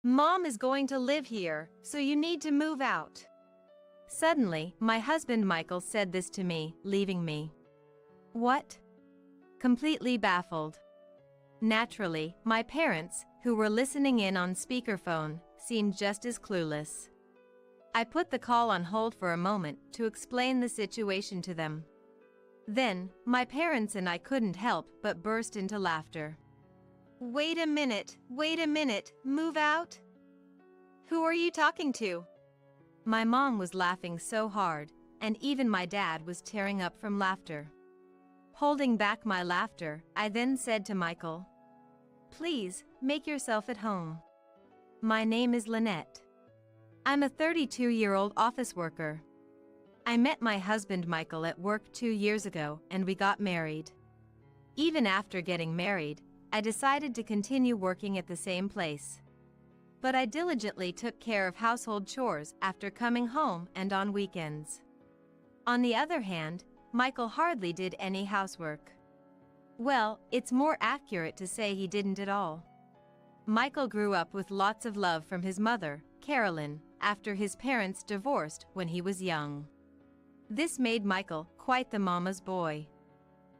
Mom is going to live here, so you need to move out. Suddenly, my husband Michael said this to me, leaving me. What? Completely baffled. Naturally, my parents, who were listening in on speakerphone, seemed just as clueless. I put the call on hold for a moment to explain the situation to them. Then, my parents and I couldn't help but burst into laughter. Wait a minute, move out? Who are you talking to? My mom was laughing so hard, and even my dad was tearing up from laughter. Holding back my laughter, I then said to Michael, "Please, make yourself at home. My name is Lynette. I'm a 32-year-old office worker. I met my husband Michael at work 2 years ago and we got married. Even after getting married, I decided to continue working at the same place. But I diligently took care of household chores after coming home and on weekends. On the other hand, Michael hardly did any housework. Well, it's more accurate to say he didn't at all. Michael grew up with lots of love from his mother, Carolyn, after his parents divorced when he was young. This made Michael quite the mama's boy.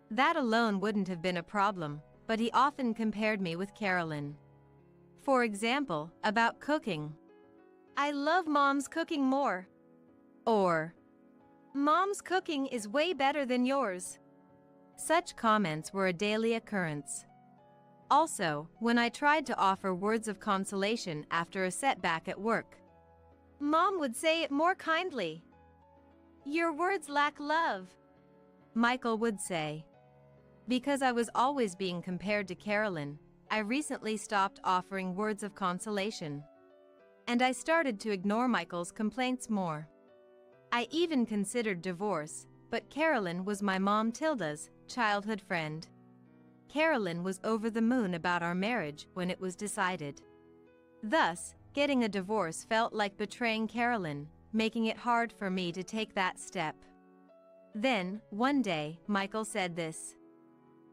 That alone wouldn't have been a problem, but he often compared me with Carolyn. For example, about cooking. I love Mom's cooking more. Or, Mom's cooking is way better than yours. Such comments were a daily occurrence. Also, when I tried to offer words of consolation after a setback at work, Mom would say it more kindly. Your words lack love, Michael would say. Because I was always being compared to Carolyn, I recently stopped offering words of consolation. And I started to ignore Michael's complaints more. I even considered divorce, but Carolyn was my mom Tilda's childhood friend. Carolyn was over the moon about our marriage when it was decided. Thus, getting a divorce felt like betraying Carolyn, making it hard for me to take that step. Then, one day, Michael said this.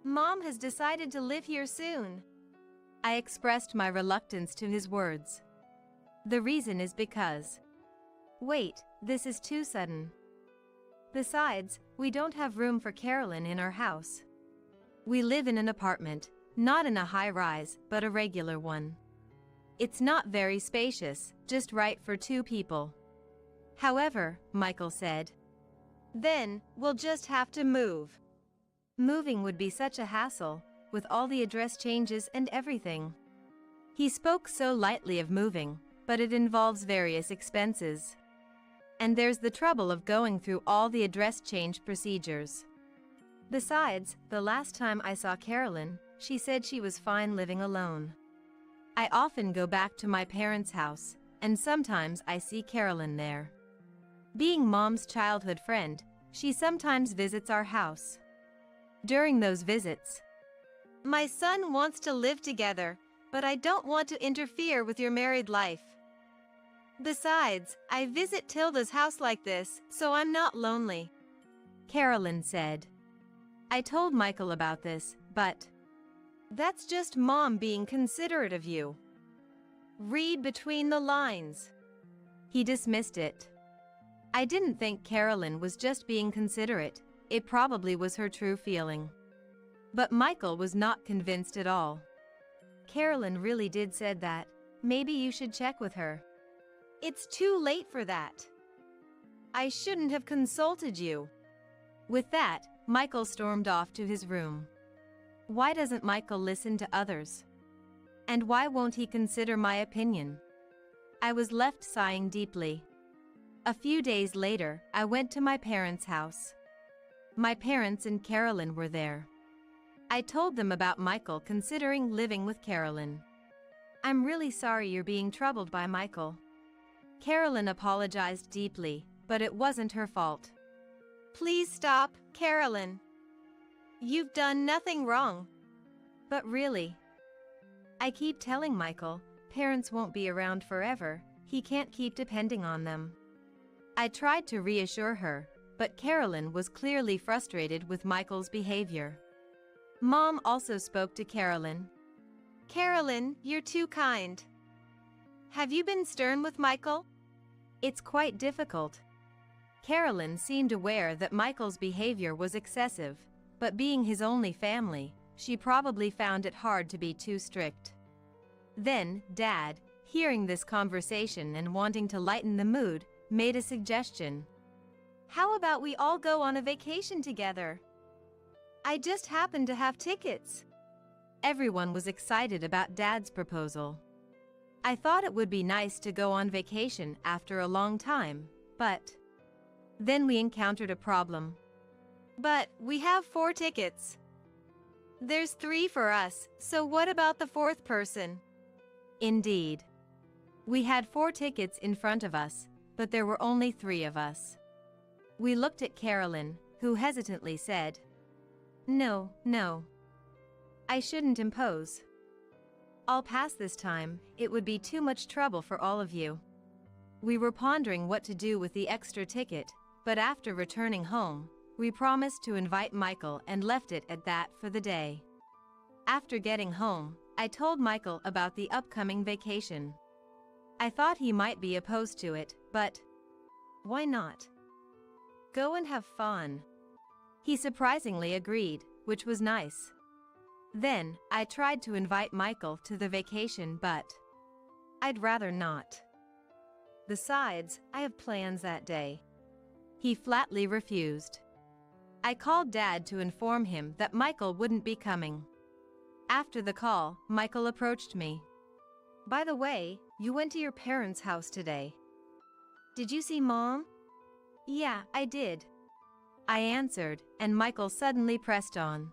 Mom has decided to live here soon. I expressed my reluctance to his words. The reason is because. Wait, this is too sudden. Besides, we don't have room for Carolyn in our house. We live in an apartment, not in a high-rise, but a regular one. It's not very spacious, just right for 2 people. However, Michael said, then, we'll just have to move. Moving would be such a hassle, with all the address changes and everything. He spoke so lightly of moving, but it involves various expenses. And there's the trouble of going through all the address change procedures. Besides, the last time I saw Carolyn, she said she was fine living alone. I often go back to my parents' house, and sometimes I see Carolyn there. Being Mom's childhood friend, she sometimes visits our house. During those visits, my son wants to live together, but I don't want to interfere with your married life. Besides, I visit Tilda's house like this, so I'm not lonely, Carolyn said. I told Michael about this, but that's just Mom being considerate of you. Read between the lines. He dismissed it. I didn't think Carolyn was just being considerate, it probably was her true feeling. But Michael was not convinced at all. Carolyn really did said that, maybe you should check with her. It's too late for that. I shouldn't have consulted you. With that, Michael stormed off to his room. Why doesn't Michael listen to others? And why won't he consider my opinion? I was left sighing deeply. A few days later, I went to my parents' house. My parents and Carolyn were there. I told them about Michael considering living with Carolyn. I'm really sorry you're being troubled by Michael. Carolyn apologized deeply, but it wasn't her fault. Please stop, Carolyn. You've done nothing wrong. But really, I keep telling Michael, parents won't be around forever, he can't keep depending on them. I tried to reassure her, but Carolyn was clearly frustrated with Michael's behavior. Mom also spoke to Carolyn. Carolyn, you're too kind. Have you been stern with Michael? It's quite difficult. Carolyn seemed aware that Michael's behavior was excessive, but being his only family, she probably found it hard to be too strict. Then, Dad, hearing this conversation and wanting to lighten the mood, made a suggestion. How about we all go on a vacation together? I just happen to have tickets. Everyone was excited about Dad's proposal. I thought it would be nice to go on vacation after a long time, but then we encountered a problem. But we have 4 tickets. There's 3 for us, so what about the 4th person? Indeed. We had 4 tickets in front of us, but there were only 3 of us. We looked at Carolyn, who hesitantly said, No. I shouldn't impose. I'll pass this time, it would be too much trouble for all of you. We were pondering what to do with the extra ticket, but after returning home, we promised to invite Michael and left it at that for the day. After getting home, I told Michael about the upcoming vacation. I thought he might be opposed to it, but why not? Go and have fun. He surprisingly agreed, which was nice. Then, I tried to invite Michael to the vacation, but I'd rather not. Besides, I have plans that day. He flatly refused. I called Dad to inform him that Michael wouldn't be coming. After the call, Michael approached me. By the way, you went to your parents' house today. Did you see Mom? Yeah, I did. I answered, and Michael suddenly pressed on.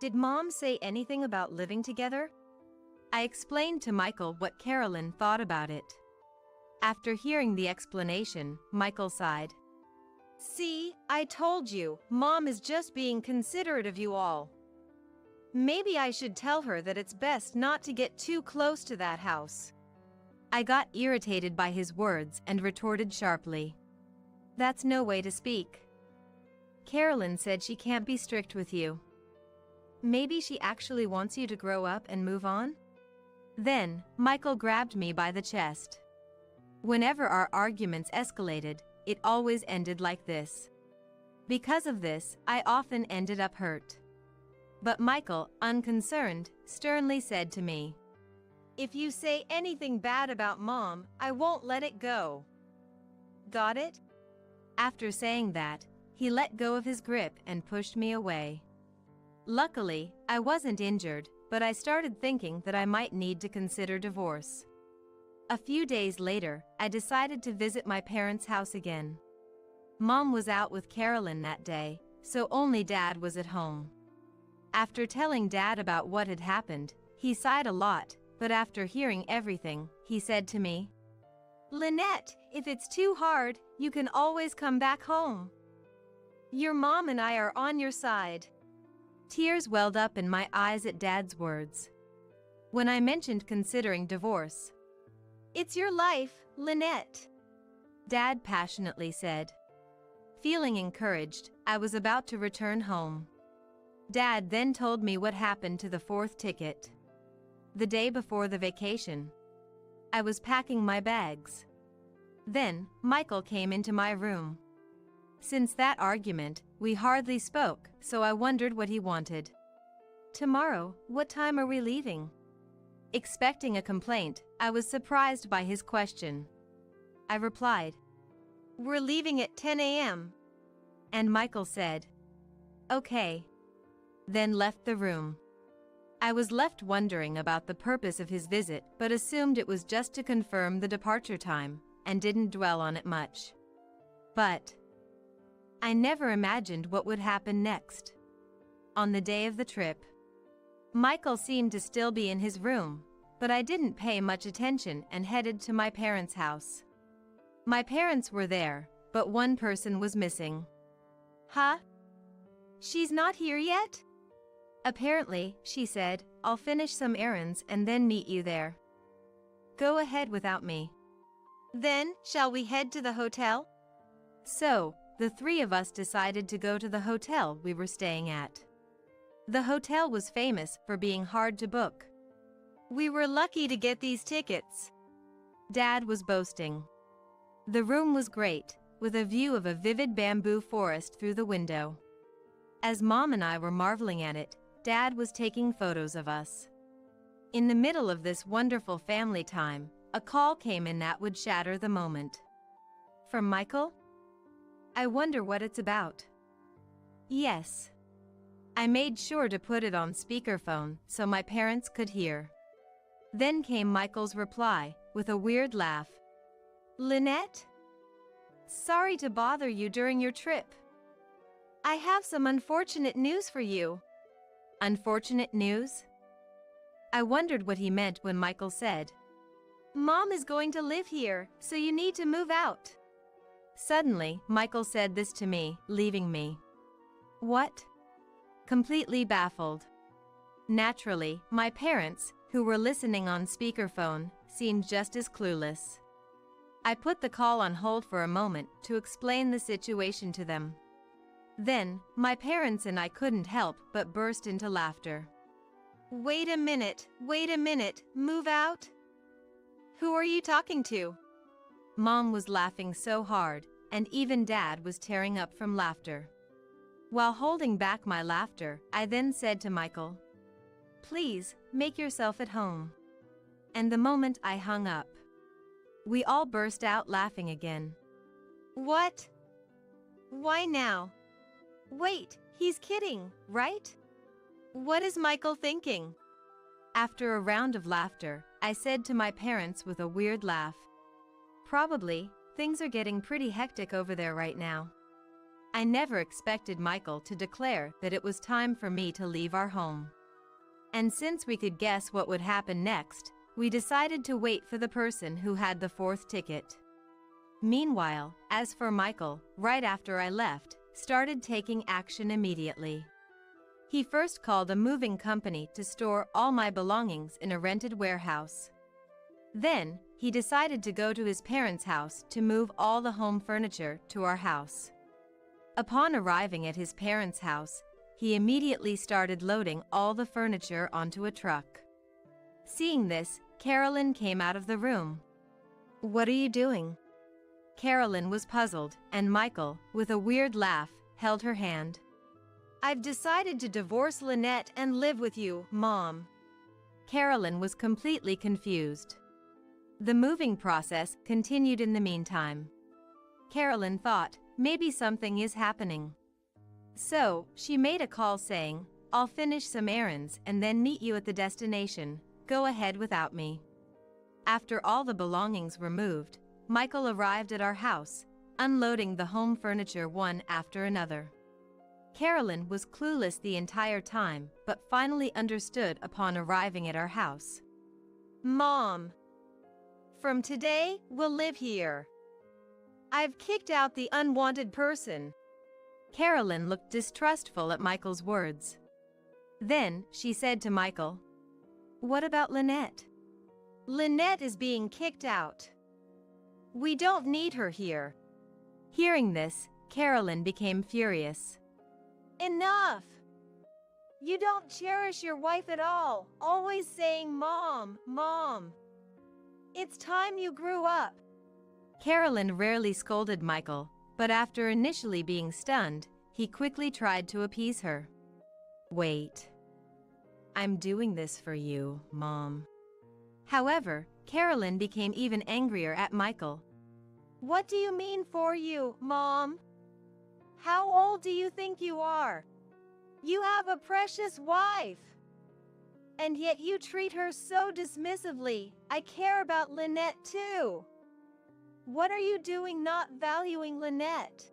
Did Mom say anything about living together? I explained to Michael what Carolyn thought about it. After hearing the explanation, Michael sighed. See, I told you, Mom is just being considerate of you all. Maybe I should tell her that it's best not to get too close to that house. I got irritated by his words and retorted sharply. That's no way to speak. Carolyn said she can't be strict with you. Maybe she actually wants you to grow up and move on? Then, Michael grabbed me by the chest. Whenever our arguments escalated, it always ended like this. Because of this, I often ended up hurt. But Michael, unconcerned, sternly said to me, If you say anything bad about Mom, I won't let it go. Got it? After saying that, he let go of his grip and pushed me away. Luckily, I wasn't injured, but I started thinking that I might need to consider divorce. A few days later, I decided to visit my parents' house again. Mom was out with Carolyn that day, so only Dad was at home. After telling Dad about what had happened, he sighed a lot, but after hearing everything, he said to me, Lynette, if it's too hard, you can always come back home. Your mom and I are on your side. Tears welled up in my eyes at Dad's words. When I mentioned considering divorce, It's your life, Lynette, Dad passionately said. Feeling encouraged, I was about to return home. Dad then told me what happened to the 4th ticket. The day before the vacation, I was packing my bags. Then, Michael came into my room. Since that argument, we hardly spoke, so I wondered what he wanted. Tomorrow, what time are we leaving? Expecting a complaint, I was surprised by his question. I replied, We're leaving at 10 a.m. And Michael said, Okay. Then left the room. I was left wondering about the purpose of his visit, but assumed it was just to confirm the departure time, and didn't dwell on it much. But I never imagined what would happen next. On the day of the trip, Michael seemed to still be in his room, but I didn't pay much attention and headed to my parents' house. My parents were there, but one person was missing. Huh? She's not here yet? Apparently, she said, I'll finish some errands and then meet you there. Go ahead without me. Then, shall we head to the hotel? So, the 3 of us decided to go to the hotel we were staying at. The hotel was famous for being hard to book. We were lucky to get these tickets. Dad was boasting. The room was great, with a view of a vivid bamboo forest through the window. As Mom and I were marveling at it, Dad was taking photos of us. In the middle of this wonderful family time, a call came in that would shatter the moment. From Michael? I wonder what it's about. Yes. I made sure to put it on speakerphone so my parents could hear. Then came Michael's reply, with a weird laugh. Lynette? Sorry to bother you during your trip. I have some unfortunate news for you. Unfortunate news? I wondered what he meant when Michael said, Mom is going to live here, so you need to move out. Suddenly, Michael said this to me, leaving me. What? Completely baffled. Naturally, my parents, who were listening on speakerphone, seemed just as clueless. I put the call on hold for a moment to explain the situation to them. Then, my parents and I couldn't help but burst into laughter. Wait a minute, move out? Who are you talking to? Mom was laughing so hard, and even Dad was tearing up from laughter. While holding back my laughter, I then said to Michael, Please, make yourself at home. And the moment I hung up, we all burst out laughing again. What? Why now? Wait, he's kidding, right? What is Michael thinking? After a round of laughter, I said to my parents with a weird laugh, Probably, things are getting pretty hectic over there right now. I never expected Michael to declare that it was time for me to leave our home. And since we could guess what would happen next, we decided to wait for the person who had the fourth ticket. Meanwhile, as for Michael, right after I left, started taking action immediately. He first called a moving company to store all my belongings in a rented warehouse. Then, he decided to go to his parents' house to move all the home furniture to our house. Upon arriving at his parents' house, he immediately started loading all the furniture onto a truck. Seeing this, Carolyn came out of the room. What are you doing? Carolyn was puzzled, and Michael, with a weird laugh, held her hand. I've decided to divorce Lynette and live with you, Mom. Carolyn was completely confused. The moving process continued in the meantime. Carolyn thought, maybe something is happening. So, she made a call saying, I'll finish some errands and then meet you at the destination. Go ahead without me. After all the belongings were moved, Michael arrived at our house, unloading the home furniture one after another. Carolyn was clueless the entire time, but finally understood upon arriving at our house. Mom, from today, we'll live here. I've kicked out the unwanted person. Carolyn looked distrustful at Michael's words. Then, she said to Michael, What about Lynette? Lynette is being kicked out. We don't need her here. Hearing this, Carolyn became furious. Enough! You don't cherish your wife at all, always saying Mom, Mom. It's time you grew up. Carolyn rarely scolded Michael, but after initially being stunned, he quickly tried to appease her. Wait. I'm doing this for you, Mom. However, Carolyn became even angrier at Michael. What do you mean for you, Mom? How old do you think you are? You have a precious wife. And yet you treat her so dismissively. I care about Lynette too. What are you doing not valuing Lynette?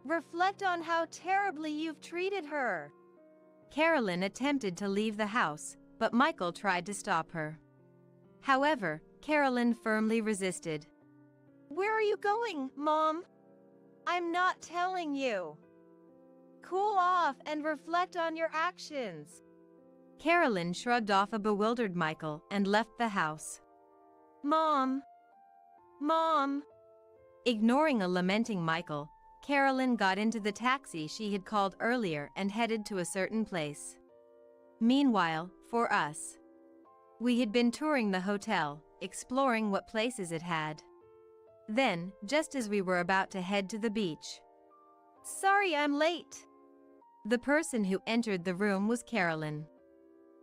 Reflect on how terribly you've treated her. Carolyn attempted to leave the house, but Michael tried to stop her. However, Carolyn firmly resisted. Where are you going, Mom? I'm not telling you. Cool off and reflect on your actions. Carolyn shrugged off a bewildered Michael and left the house. Mom! Mom! Ignoring a lamenting Michael, Carolyn got into the taxi she had called earlier and headed to a certain place. Meanwhile, for us, we had been touring the hotel, exploring what places it had. Then, just as we were about to head to the beach, "Sorry, I'm late." The person who entered the room was Carolyn.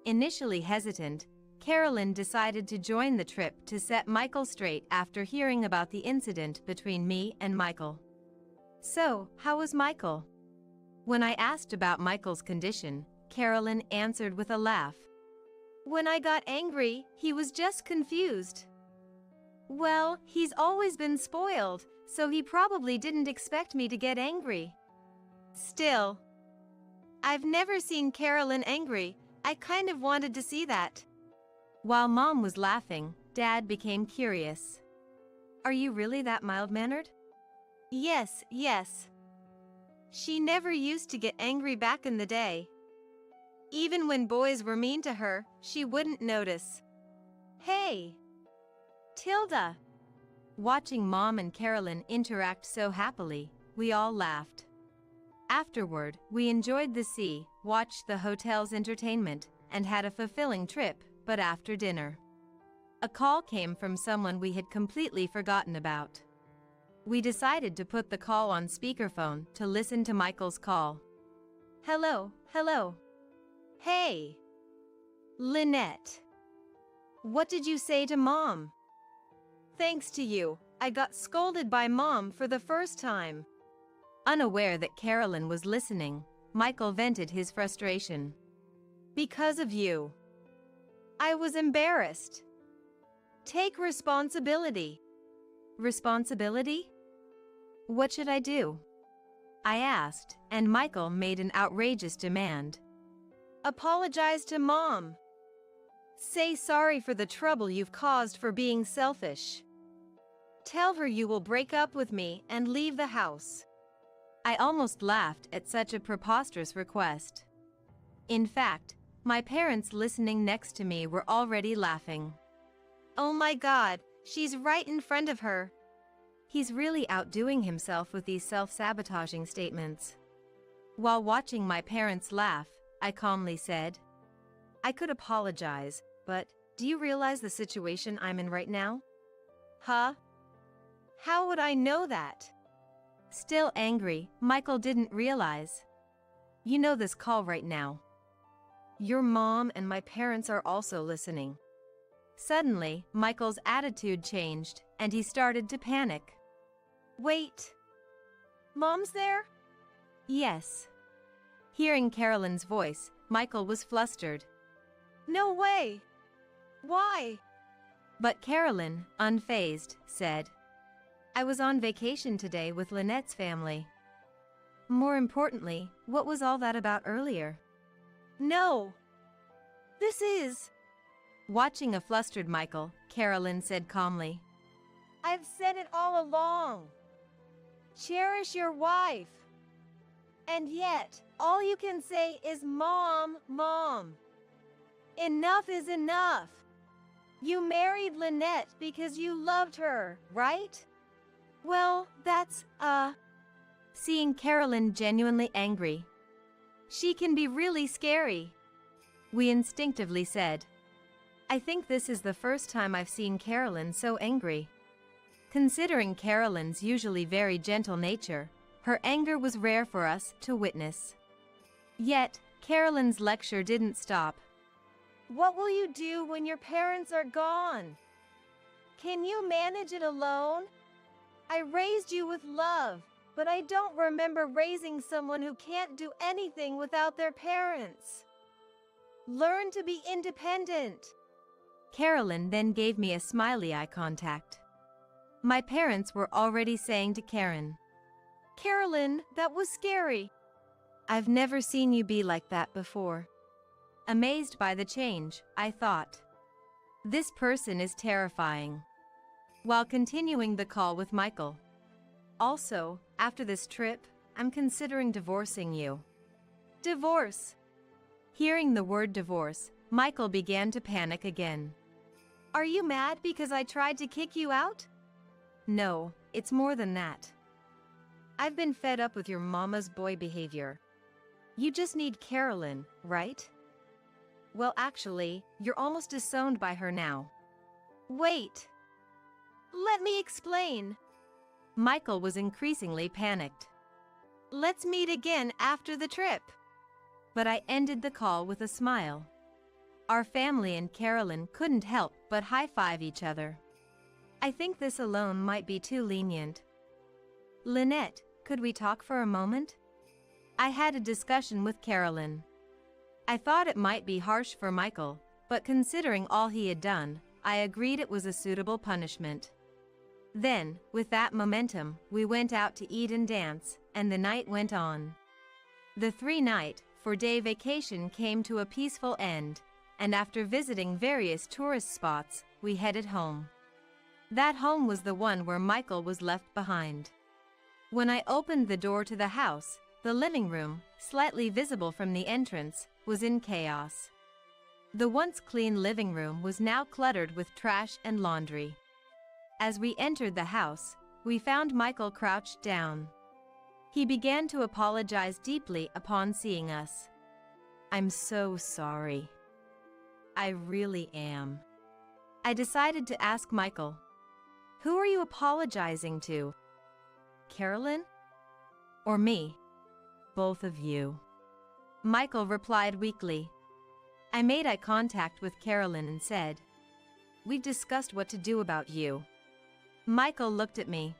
Initially hesitant, Carolyn decided to join the trip to set Michael straight after hearing about the incident between me and Michael. "So, how was Michael?" When I asked about Michael's condition, Carolyn answered with a laugh. "When I got angry, he was just confused." "Well, he's always been spoiled, so he probably didn't expect me to get angry." Still, I've never seen Carolyn angry. I kind of wanted to see that. While Mom was laughing, Dad became curious. "Are you really that mild-mannered?" Yes. She never used to get angry back in the day. Even when boys were mean to her, she wouldn't notice. "Hey, Tilda." Watching Mom and Carolyn interact so happily, we all laughed. Afterward, we enjoyed the sea, watched the hotel's entertainment, and had a fulfilling trip, but after dinner, a call came from someone we had completely forgotten about. We decided to put the call on speakerphone to listen to Michael's call. Hello. "Hey, Lynette. What did you say to Mom?" "Thanks to you, I got scolded by Mom for the first time." Unaware that Carolyn was listening, Michael vented his frustration. "Because of you. I was embarrassed. Take responsibility." "Responsibility? What should I do?" I asked, and Michael made an outrageous demand. "Apologize to Mom. Say sorry for the trouble you've caused for being selfish. Tell her you will break up with me and leave the house." I almost laughed at such a preposterous request. In fact, my parents listening next to me were already laughing. "Oh my God, she's right in front of her." He's really outdoing himself with these self-sabotaging statements. While watching my parents laugh, I calmly said, "I could apologize, but do you realize the situation I'm in right now?" "Huh? How would I know that?" Still angry, Michael didn't realize. "You know this call right now. Your mom and my parents are also listening." Suddenly, Michael's attitude changed, and he started to panic. "Wait. Mom's there?" "Yes." Hearing Carolyn's voice, Michael was flustered. "No way. Why?" But Carolyn, unfazed, said, "I was on vacation today with Lynette's family." More importantly, what was all that about earlier? "No. This is..." Watching a flustered Michael, Carolyn said calmly, "I've said it all along. Cherish your wife. And yet, all you can say is Mom, Mom. Enough is enough. You married Lynette because you loved her, right? Well, that's, Seeing Carolyn genuinely angry. "She can be really scary," we instinctively said. I think this is the first time I've seen Carolyn so angry. Considering Carolyn's usually very gentle nature, her anger was rare for us to witness. Yet, Carolyn's lecture didn't stop. "What will you do when your parents are gone? Can you manage it alone? I raised you with love, but I don't remember raising someone who can't do anything without their parents. Learn to be independent." Carolyn then gave me a smiley eye contact. My parents were already saying to Karen, "Carolyn, that was scary. I've never seen you be like that before." Amazed by the change, I thought, this person is terrifying. While continuing the call with Michael. "Also, after this trip, I'm considering divorcing you." "Divorce?" Hearing the word divorce, Michael began to panic again. "Are you mad because I tried to kick you out?" "No, it's more than that. I've been fed up with your mama's boy behavior. You just need Carolyn, right? Well, actually, you're almost disowned by her now. Wait. Let me explain. Michael was increasingly panicked. Let's meet again after the trip. But I ended the call with a smile. Our family and Carolyn couldn't help but high-five each other. I think this alone might be too lenient. Lynette, could we talk for a moment? I had a discussion with Carolyn. I thought it might be harsh for Michael, but considering all he had done, I agreed it was a suitable punishment. Then, with that momentum, we went out to eat and dance, and the night went on. The 3-night, 4-day vacation came to a peaceful end, and after visiting various tourist spots, we headed home. That home was the one where Michael was left behind. When I opened the door to the house, the living room, slightly visible from the entrance, was in chaos. The once clean living room was now cluttered with trash and laundry. As we entered the house, we found Michael crouched down. He began to apologize deeply upon seeing us. "I'm so sorry. I really am." I decided to ask Michael, "Who are you apologizing to? Carolyn? Or me?" "Both of you," Michael replied weakly. I made eye contact with Carolyn and said, "We discussed what to do about you." Michael looked at me.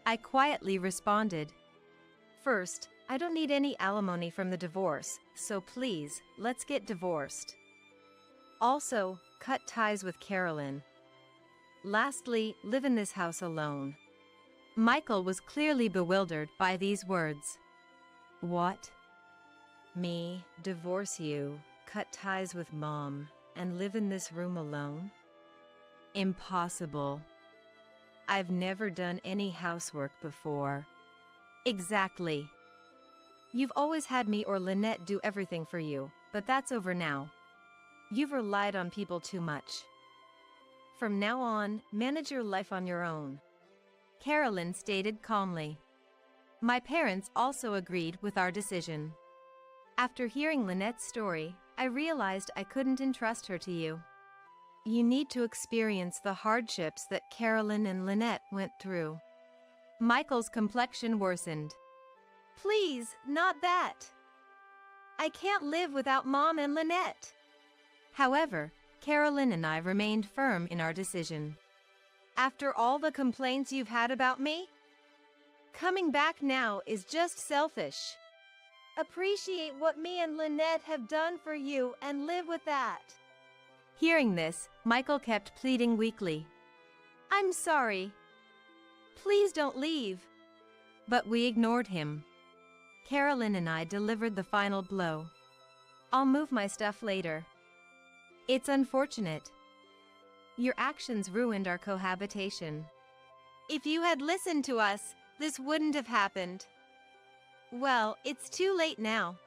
I quietly responded, "First, I don't need any alimony from the divorce, so please, let's get divorced. Also, cut ties with Carolyn. Lastly, live in this house alone." Michael was clearly bewildered by these words. "What? Me, divorce you, cut ties with Mom, and live in this room alone? Impossible. I've never done any housework before." "Exactly. You've always had me or Lynette do everything for you, but that's over now. You've relied on people too much. From now on, manage your life on your own," Carolyn stated calmly. My parents also agreed with our decision. After hearing Lynette's story, I realized I couldn't entrust her to you. You need to experience the hardships that Carolyn and Lynette went through. Michael's complexion worsened. "Please, not that. I can't live without Mom and Lynette." However, Carolyn and I remained firm in our decision. "After all the complaints you've had about me? Coming back now is just selfish. Appreciate what me and Lynette have done for you and live with that." Hearing this, Michael kept pleading weakly, "I'm sorry. Please don't leave." But we ignored him. Carolyn and I delivered the final blow. "I'll move my stuff later. It's unfortunate. Your actions ruined our cohabitation. If you had listened to us, this wouldn't have happened. Well, it's too late now."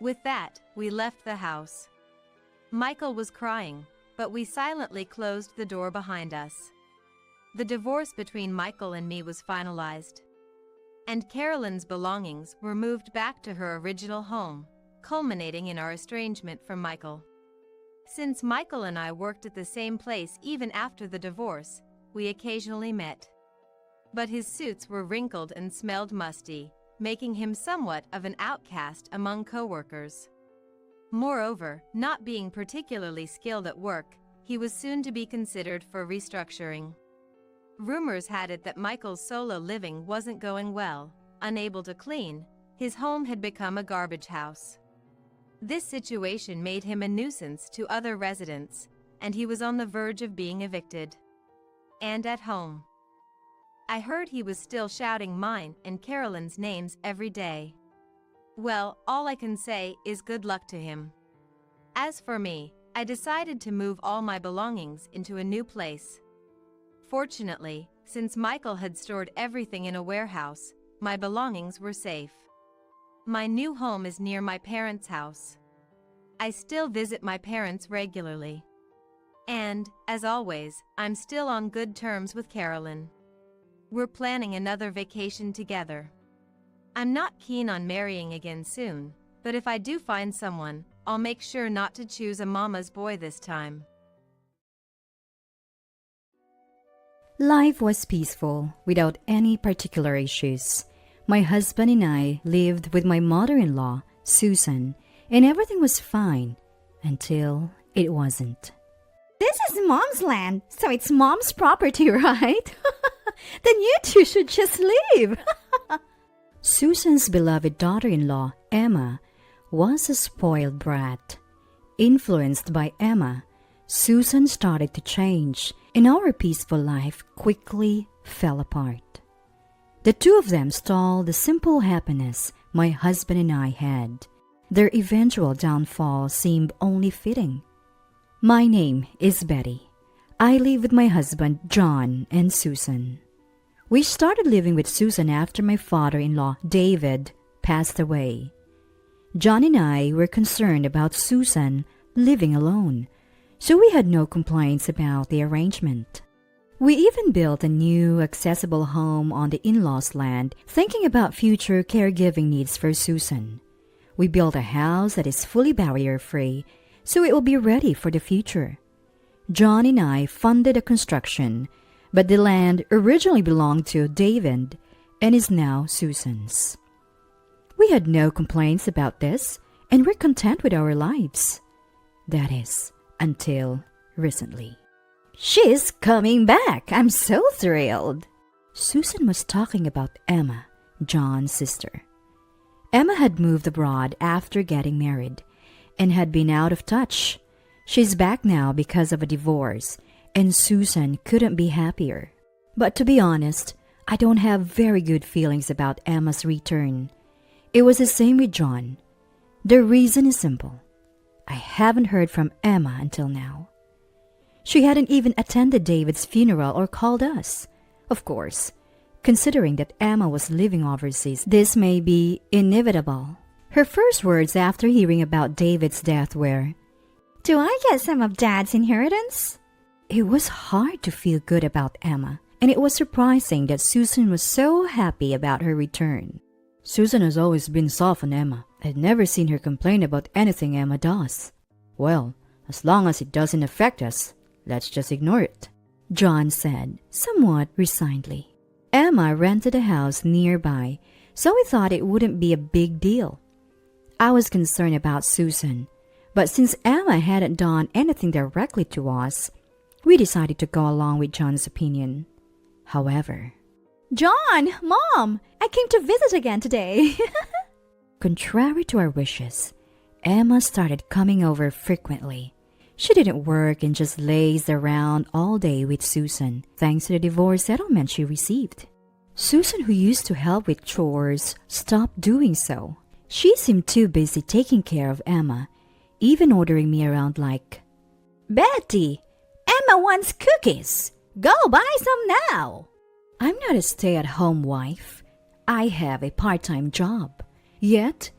With that, we left the house. Michael was crying, but we silently closed the door behind us. The divorce between Michael and me was finalized, and Carolyn's belongings were moved back to her original home, culminating in our estrangement from Michael. Since Michael and I worked at the same place even after the divorce, we occasionally met. But his suits were wrinkled and smelled musty, making him somewhat of an outcast among coworkers. Moreover, not being particularly skilled at work, he was soon to be considered for restructuring. Rumors had it that Michael's solo living wasn't going well. Unable to clean, his home had become a garbage house. This situation made him a nuisance to other residents, and he was on the verge of being evicted. And at home, I heard he was still shouting mine and Carolyn's names every day. Well, all I can say is good luck to him. As for me, I decided to move all my belongings into a new place. Fortunately, since Michael had stored everything in a warehouse, my belongings were safe. My new home is near my parents' house. I still visit my parents regularly. And, as always, I'm still on good terms with Carolyn. We're planning another vacation together. I'm not keen on marrying again soon, but if I do find someone, I'll make sure not to choose a mama's boy this time. Life was peaceful, without any particular issues. My husband and I lived with my mother-in-law, Susan, and everything was fine until it wasn't. This is Mom's land, so it's Mom's property, right? Then you two should just leave. Susan's beloved daughter-in-law, Emma, was a spoiled brat. Influenced by Emma, Susan started to change, and our peaceful life quickly fell apart. The two of them stalled the simple happiness my husband and I had. Their eventual downfall seemed only fitting. My name is Betty. I live with my husband, John, and Susan. We started living with Susan after my father-in-law, David, passed away. John and I were concerned about Susan living alone, so we had no complaints about the arrangement. We even built a new, accessible home on the in-laws' land, thinking about future caregiving needs for Susan. We built a house that is fully barrier-free, so it will be ready for the future. John and I funded the construction, but the land originally belonged to David and is now Susan's. We had no complaints about this, and we're content with our lives. That is, until recently. She's coming back. I'm so thrilled. Susan was talking about Emma, John's sister. Emma had moved abroad after getting married and had been out of touch. She's back now because of a divorce, and Susan couldn't be happier. But to be honest, I don't have very good feelings about Emma's return. It was the same with John. The reason is simple. I haven't heard from Emma until now. She hadn't even attended David's funeral or called us. Of course, considering that Emma was living overseas, this may be inevitable. Her first words after hearing about David's death were, "Do I get some of Dad's inheritance?" It was hard to feel good about Emma, and it was surprising that Susan was so happy about her return. Susan has always been soft on Emma. I've never seen her complain about anything Emma does. Well, as long as it doesn't affect us, let's just ignore it, John said, somewhat resignedly. Emma rented a house nearby, so we thought it wouldn't be a big deal. I was concerned about Susan, but since Emma hadn't done anything directly to us, we decided to go along with John's opinion. However, John, Mom, I came to visit again today. Contrary to our wishes, Emma started coming over frequently. She didn't work and just lazed around all day with Susan, thanks to the divorce settlement she received. Susan, who used to help with chores, stopped doing so. She seemed too busy taking care of Emma, even ordering me around like, "Betty, Emma wants cookies. Go buy some now." I'm not a stay-at-home wife. I have a part-time job. Yet,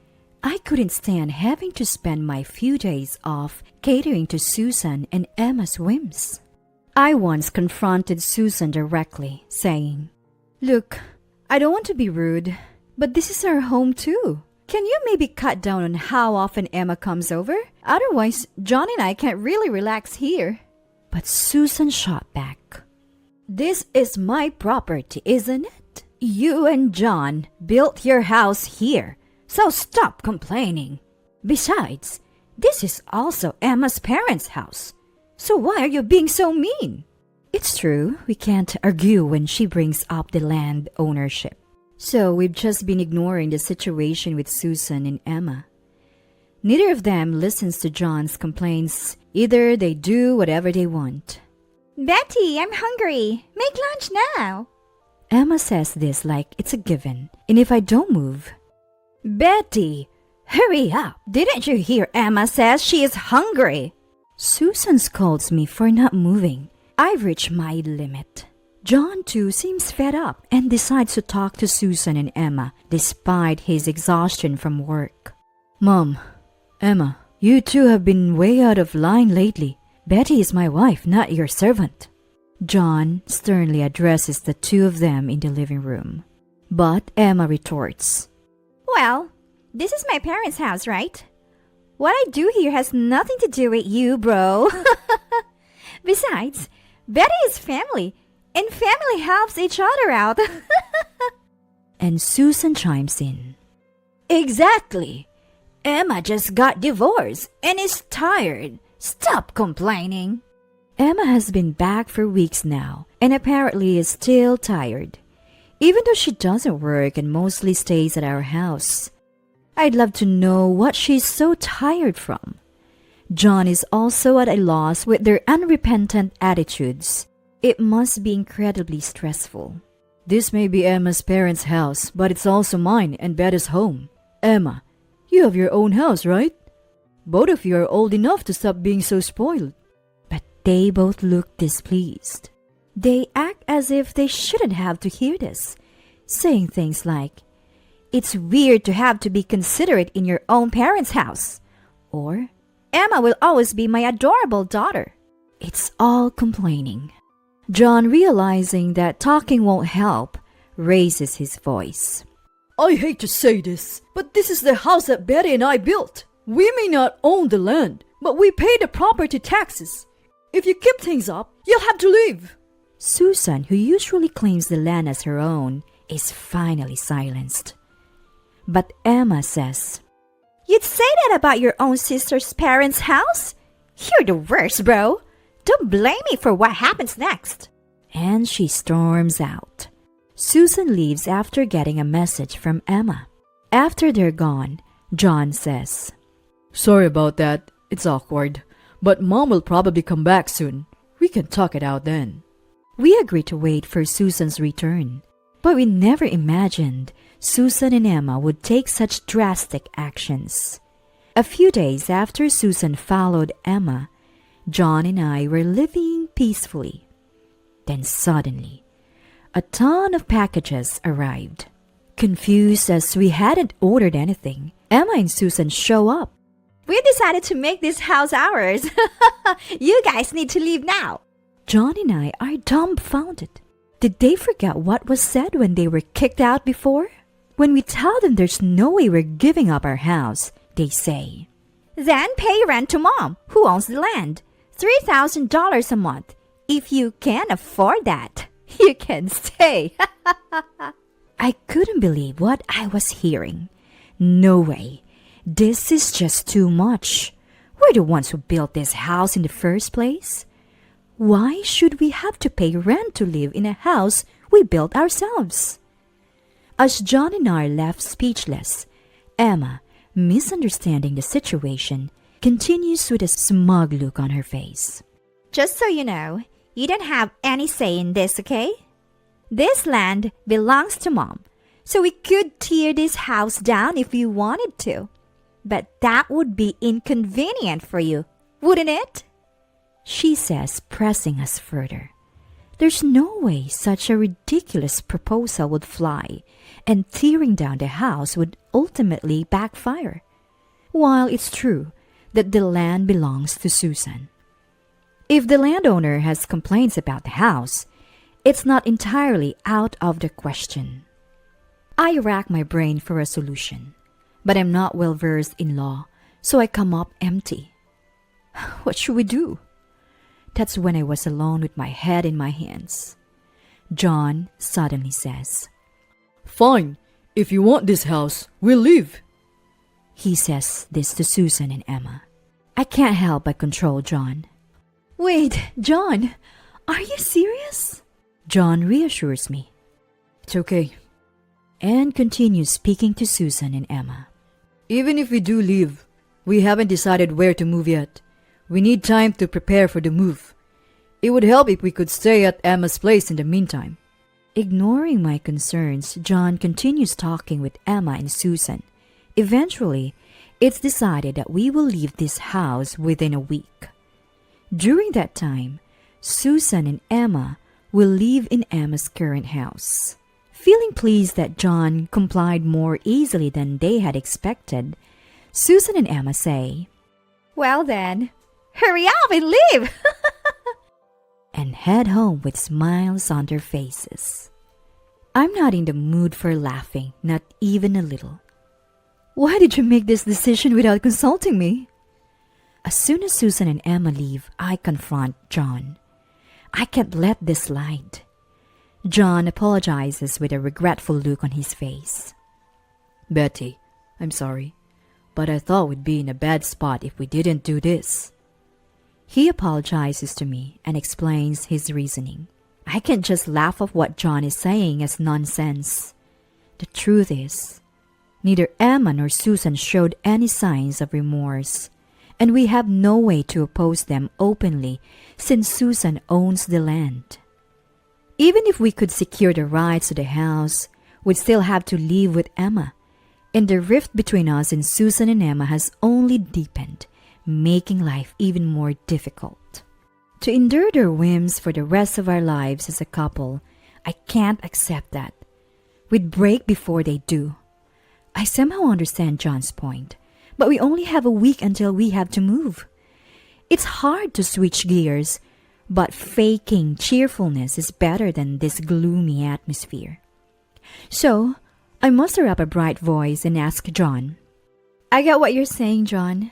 I couldn't stand having to spend my few days off catering to Susan and Emma's whims. I once confronted Susan directly, saying, "Look, I don't want to be rude, but this is our home too. Can you maybe cut down on how often Emma comes over? Otherwise, John and I can't really relax here." But Susan shot back, "This is my property, isn't it? You and John built your house here, so stop complaining. Besides, this is also Emma's parents' house, so why are you being so mean?" It's true, we can't argue when she brings up the land ownership. So we've just been ignoring the situation with Susan and Emma. Neither of them listens to John's complaints. Either they do whatever they want. "Betty, I'm hungry. Make lunch now." Emma says this like it's a given, and if I don't move, "Betty, hurry up. Didn't you hear Emma says she is hungry?" Susan scolds me for not moving. I've reached my limit. John, too, seems fed up and decides to talk to Susan and Emma despite his exhaustion from work. "Mom, Emma, you two have been way out of line lately. Betty is my wife, not your servant." John sternly addresses the two of them in the living room. But Emma retorts, "Well, this is my parents' house, right? What I do here has nothing to do with you, bro." "Besides, Betty is family, And family helps each other out. And Susan chimes in. Exactly. Emma just got divorced and is tired. Stop complaining. Emma has been back for weeks now and apparently is still tired, even though she doesn't work and mostly stays at our house. I'd love to know what she's so tired from. John is also at a loss with their unrepentant attitudes. It must be incredibly stressful. This may be Emma's parents' house, but it's also mine and Betta's home. Emma, you have your own house, right? Both of you are old enough to stop being so spoiled. But they both look displeased. They act as if they shouldn't have to hear this, saying things like, "It's weird to have to be considerate in your own parents' house." Or, "Emma will always be my adorable daughter." It's all complaining. John, realizing that talking won't help, raises his voice. I hate to say this, but this is the house that Betty and I built. We may not own the land, but we pay the property taxes. If you keep things up, you'll have to leave. Susan, who usually claims the land as her own, is finally silenced. But Emma says, "You'd say that about your own sister's parents' house? You're the worst, bro. Don't blame me for what happens next." And she storms out. Susan leaves after getting a message from Emma. After they're gone, John says, Sorry about that. It's awkward. But Mom will probably come back soon. We can talk it out then. We agree to wait for Susan's return. But we never imagined Susan and Emma would take such drastic actions. A few days after Susan followed Emma, John and I were living peacefully. Then suddenly, a ton of packages arrived. Confused as we hadn't ordered anything, Emma and Susan show up. "We decided to make this house ours. You guys need to leave now." John and I are dumbfounded. Did they forget what was said when they were kicked out before? When we tell them there's no way we're giving up our house, they say, "Then pay rent to Mom, who owns the land. $3,000 a month. If you can afford that, you can stay." I couldn't believe what I was hearing. No way. This is just too much. We're the ones who built this house in the first place. Why should we have to pay rent to live in a house we built ourselves? As John and I left speechless, Emma, misunderstanding the situation, continues with a smug look on her face. "Just so you know, you don't have any say in this, okay? This land belongs to Mom, so we could tear this house down if we wanted to. But that would be inconvenient for you, wouldn't it?" She says, pressing us further. There's no way such a ridiculous proposal would fly, and tearing down the house would ultimately backfire. While it's true that the land belongs to Susan. If the landowner has complaints about the house, it's not entirely out of the question. I rack my brain for a solution, but I'm not well versed in law, so I come up empty. What should we do? That's when I was alone with my head in my hands. John suddenly says, Fine. If you want this house, we'll leave. He says this to Susan and Emma. I can't help but control John. "Wait, John, are you serious?" John reassures me. It's okay. And continues speaking to Susan and Emma. Even if we do leave, we haven't decided where to move yet. We need time to prepare for the move. It would help if we could stay at Emma's place in the meantime. Ignoring my concerns, John continues talking with Emma and Susan. Eventually, it's decided that we will leave this house within a week. During that time, Susan and Emma will live in Emma's current house. Feeling pleased that John complied more easily than they had expected, Susan and Emma say, "Well then, hurry up and leave!" and head home with smiles on their faces. I'm not in the mood for laughing, not even a little. "Why did you make this decision without consulting me?" As soon as Susan and Emma leave, I confront John. I can't let this slide. John apologizes with a regretful look on his face. Betty, I'm sorry, but I thought we'd be in a bad spot if we didn't do this. He apologizes to me and explains his reasoning. I can't just laugh off what John is saying as nonsense. The truth is, neither Emma nor Susan showed any signs of remorse, and we have no way to oppose them openly since Susan owns the land. Even if we could secure the rights to the house, we'd still have to live with Emma, and the rift between us and Susan and Emma has only deepened, making life even more difficult. To endure their whims for the rest of our lives as a couple, I can't accept that. We'd break before they do. I somehow understand John's point, but we only have a week until we have to move. It's hard to switch gears, but faking cheerfulness is better than this gloomy atmosphere. So, I muster up a bright voice and ask John, I get what you're saying, John.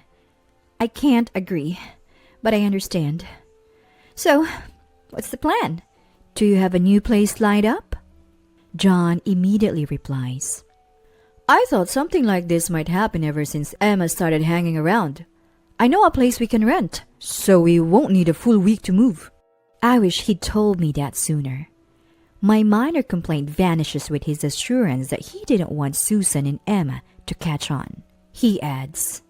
I can't agree, but I understand. So, what's the plan? Do you have a new place lined up? John immediately replies, I thought something like this might happen ever since Emma started hanging around. I know a place we can rent, so we won't need a full week to move. I wish he'd told me that sooner. My minor complaint vanishes with his assurance that he didn't want Susan and Emma to catch on. He adds,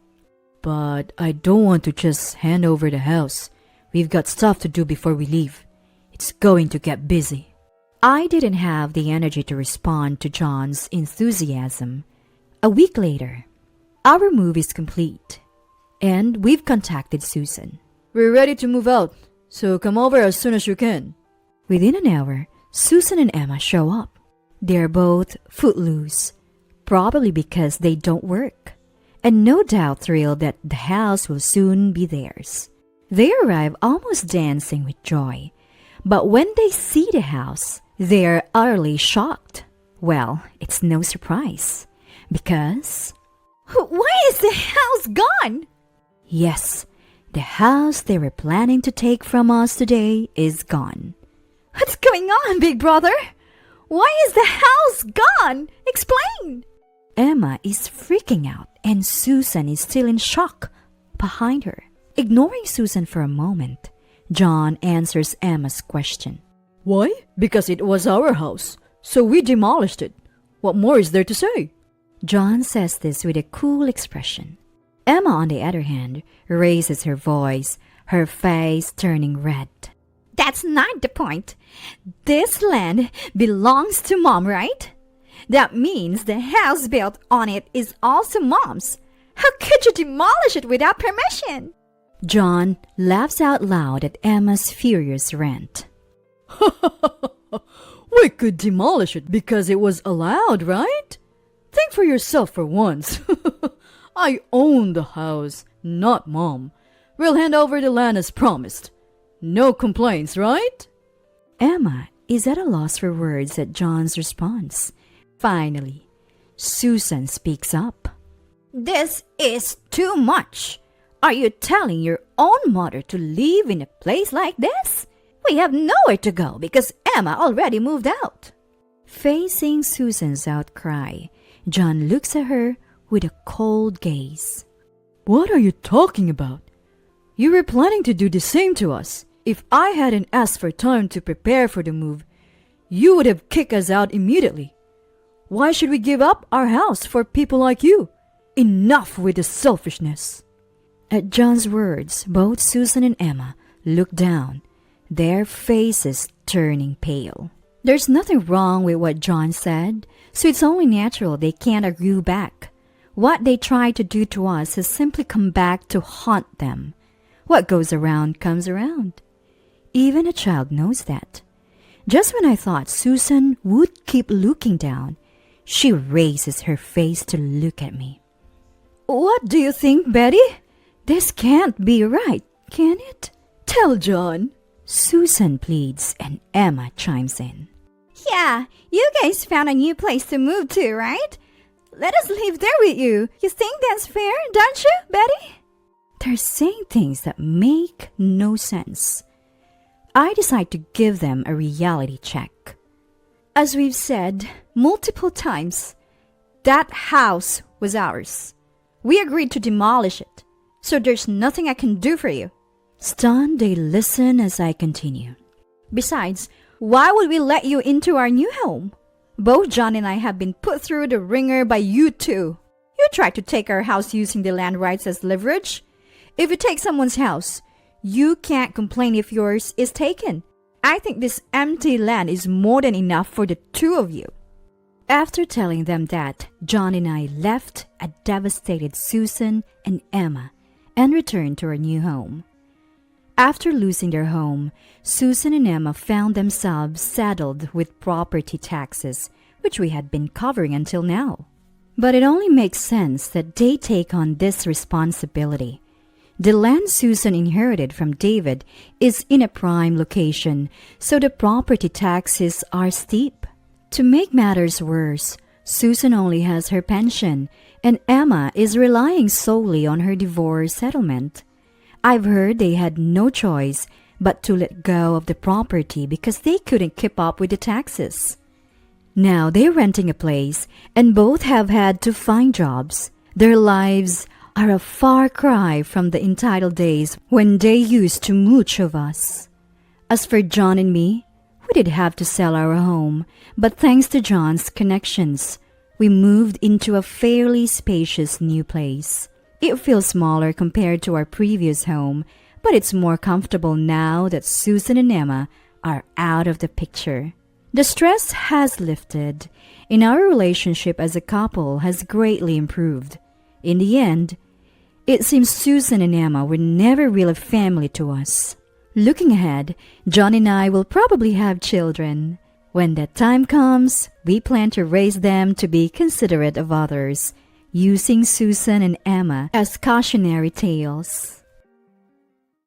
But I don't want to just hand over the house. We've got stuff to do before we leave. It's going to get busy. I didn't have the energy to respond to John's enthusiasm. A week later, our move is complete, and we've contacted Susan. We're ready to move out, so come over as soon as you can. Within an hour, Susan and Emma show up. They're both footloose, probably because they don't work, and no doubt thrilled that the house will soon be theirs. They arrive almost dancing with joy, but when they see the house, they're utterly shocked. Well, it's no surprise, because... Why is the house gone? Yes, the house they were planning to take from us today is gone. What's going on, big brother? Why is the house gone? Explain! Emma is freaking out, and Susan is still in shock behind her. Ignoring Susan for a moment, John answers Emma's question. Why? Because it was our house, so we demolished it. What more is there to say? John says this with a cool expression. Emma, on the other hand, raises her voice, her face turning red. That's not the point. This land belongs to Mom, right? That means the house built on it is also Mom's. How could you demolish it without permission? John laughs out loud at Emma's furious rant. We could demolish it because it was allowed, right? Think for yourself for once. I own the house, not Mom. We'll hand over the land as promised. No complaints, right? Emma is at a loss for words at John's response. Finally, Susan speaks up. This is too much. Are you telling your own mother to live in a place like this? We have nowhere to go because Emma already moved out. Facing Susan's outcry, John looks at her with a cold gaze. What are you talking about? You were planning to do the same to us. If I hadn't asked for time to prepare for the move, you would have kicked us out immediately. Why should we give up our house for people like you? Enough with the selfishness. At John's words, both Susan and Emma look down, their faces turning pale. There's nothing wrong with what John said, so it's only natural they can't agree back. What they tried to do to us has simply come back to haunt them. What goes around comes around. Even a child knows that. Just when I thought Susan would keep looking down, she raises her face to look at me. What do you think, Betty? This can't be right, can it? Tell John. Susan pleads and Emma chimes in. Yeah, you guys found a new place to move to, right? Let us live there with you. You think that's fair, don't you, Betty? They're saying things that make no sense. I decide to give them a reality check. As we've said multiple times, that house was ours. We agreed to demolish it, so there's nothing I can do for you. Stunned, they listen as I continue. Besides, why would we let you into our new home? Both John and I have been put through the ringer by you two. You tried to take our house using the land rights as leverage. If you take someone's house, you can't complain if yours is taken. I think this empty land is more than enough for the two of you. After telling them that, John and I left a devastated Susan and Emma and returned to our new home. After losing their home, Susan and Emma found themselves saddled with property taxes, which we had been covering until now. But it only makes sense that they take on this responsibility. The land Susan inherited from David is in a prime location, so the property taxes are steep. To make matters worse, Susan only has her pension, and Emma is relying solely on her divorce settlement. I've heard they had no choice but to let go of the property because they couldn't keep up with the taxes. Now they're renting a place, and both have had to find jobs. Their lives are a far cry from the entitled days when they used to mooch of us. As for John and me, we did have to sell our home, but thanks to John's connections, we moved into a fairly spacious new place. It feels smaller compared to our previous home, but it's more comfortable now that Susan and Emma are out of the picture. The stress has lifted, and our relationship as a couple has greatly improved. In the end, it seems Susan and Emma were never really family to us. Looking ahead, John and I will probably have children. When that time comes, we plan to raise them to be considerate of others, using Susan and Emma as cautionary tales.